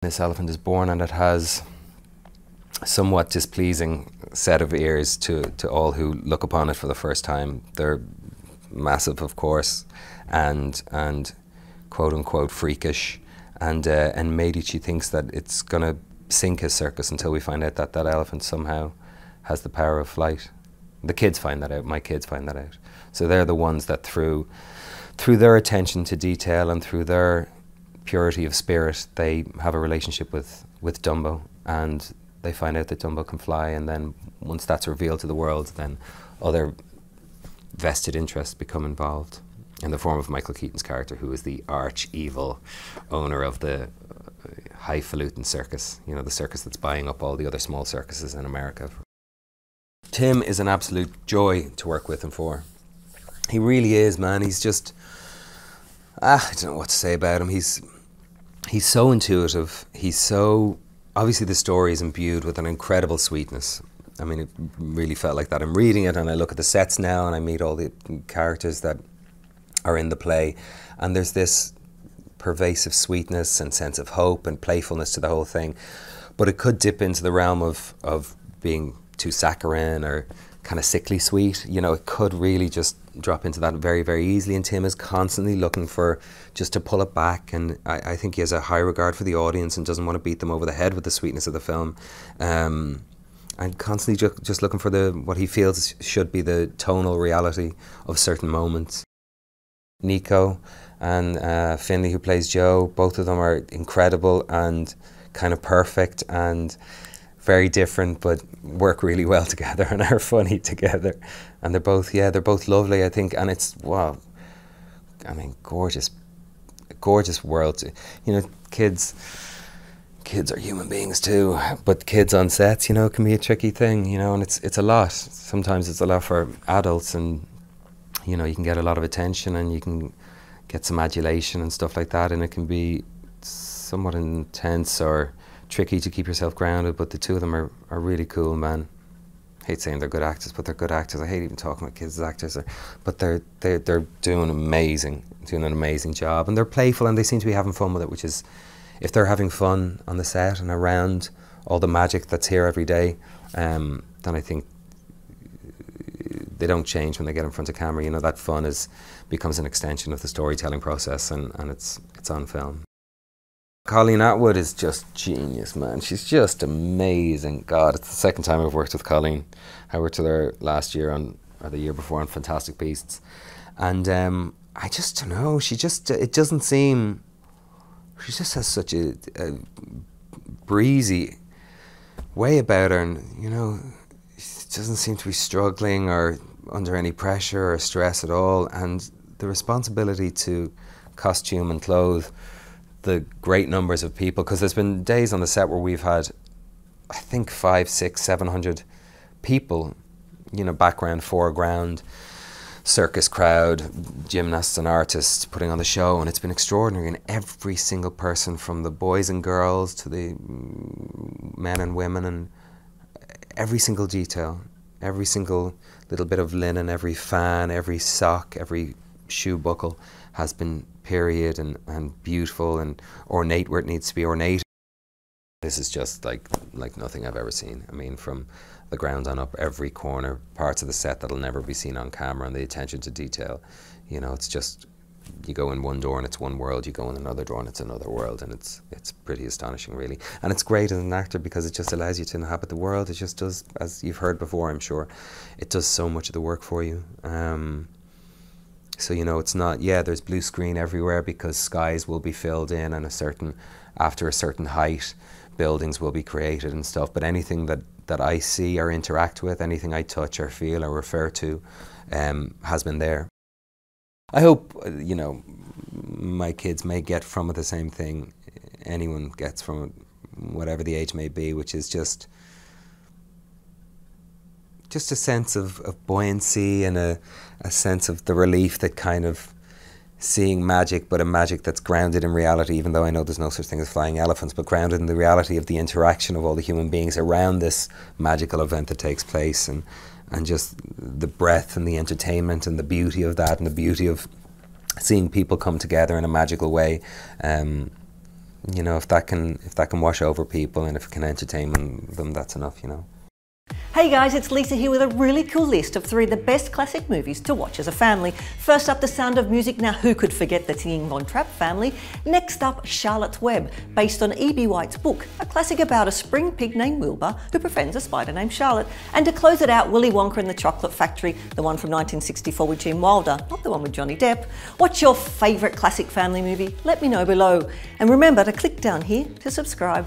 This elephant is born and it has a somewhat displeasing set of ears to all who look upon it for the first time. They're massive, of course, and quote-unquote freakish, and Medici thinks that it's going to sink his circus until we find out that that elephant somehow has the power of flight. The kids find that out, my kids find that out. So they're the ones that through their attention to detail and through their purity of spirit, they have a relationship with Dumbo, and they find out that Dumbo can fly, and then once that's revealed to the world, then other vested interests become involved in the form of Michael Keaton's character, who is the arch evil owner of the highfalutin circus, you know, the circus that's buying up all the other small circuses in America. Tim is an absolute joy to work with and for. He really is, man. He's just, I don't know what to say about him. He's so intuitive. He's so, obviously the story is imbued with an incredible sweetness. I mean, it really felt like that. I'm reading it and I look at the sets now and I meet all the characters that are in the play, and there's this pervasive sweetness and sense of hope and playfulness to the whole thing. But it could dip into the realm of being too saccharine or kind of sickly sweet. You know, it could really just drop into that very, very easily, and Tim is constantly looking for just to pull it back, and I think he has a high regard for the audience and doesn't want to beat them over the head with the sweetness of the film. And constantly just looking for what he feels should be the tonal reality of certain moments. Nikko and Finley, who plays Joe, both of them are incredible and kind of perfect and very different, but work really well together and are funny together. And they're both lovely, I think. And it's, wow, I mean, gorgeous world. You know, kids are human beings too, but kids on sets, you know, can be a tricky thing, you know, and it's a lot. Sometimes it's a lot for adults, and you know, you can get a lot of attention and you can get some adulation and stuff like that, and it can be somewhat intense or tricky to keep yourself grounded, but the two of them are really cool, man. I hate saying they're good actors, but they're good actors. I hate even talking about kids as actors, but they're doing an amazing job, and they're playful and they seem to be having fun with it, which is, if they're having fun on the set and around all the magic that's here every day, then I think they don't change when they get in front of camera. You know, that fun becomes an extension of the storytelling process, and it's on film. Carlene Atwood is just genius, man. She's just amazing. God, it's the second time I've worked with Carlene. I worked with her last year or the year before on Fantastic Beasts, and I just don't know. It doesn't seem. She just has such a breezy way about her, and you know, she doesn't seem to be struggling or under any pressure or stress at all. And the responsibility to costume and clothe the great numbers of people, because there's been days on the set where we've had, I think, 500, 600, 700 people, you know, background, foreground, circus crowd, gymnasts and artists putting on the show, and it's been extraordinary. And every single person, from the boys and girls to the men and women, and every single detail, every single little bit of linen, every fan, every sock, every shoe buckle has been period and beautiful and ornate where it needs to be ornate. This is just like nothing I've ever seen. I mean, from the ground on up, every corner, parts of the set that'll never be seen on camera, and the attention to detail. You know, it's just, you go in one door and it's one world, you go in another door and it's another world, and it's pretty astonishing, really. And it's great as an actor because it just allows you to inhabit the world. It just does, as you've heard before, I'm sure, it does so much of the work for you. So, you know, it's not, yeah, there's blue screen everywhere because skies will be filled in, and after a certain height, buildings will be created and stuff, but anything that I see or interact with, anything I touch or feel or refer to, has been there. I hope, you know, my kids may get from it the same thing anyone gets from it, whatever the age may be, which is just a sense of buoyancy and a sense of the relief that kind of seeing magic, but a magic that's grounded in reality, even though I know there's no such thing as flying elephants, but grounded in the reality of the interaction of all the human beings around this magical event that takes place, and just the breadth and the entertainment and the beauty of that, and the beauty of seeing people come together in a magical way. you know, if that can wash over people and if it can entertain them, that's enough, you know. Hey guys, it's Lisa here with a really cool list of 3 of the best classic movies to watch as a family. First up, The Sound of Music. Now who could forget the Ting Von Trapp family? Next up, Charlotte's Web, based on E.B. White's book, a classic about a spring pig named Wilbur who befriends a spider named Charlotte. And to close it out, Willy Wonka and the Chocolate Factory, the one from 1964 with Gene Wilder, not the one with Johnny Depp. What's your favourite classic family movie? Let me know below. And remember to click down here to subscribe.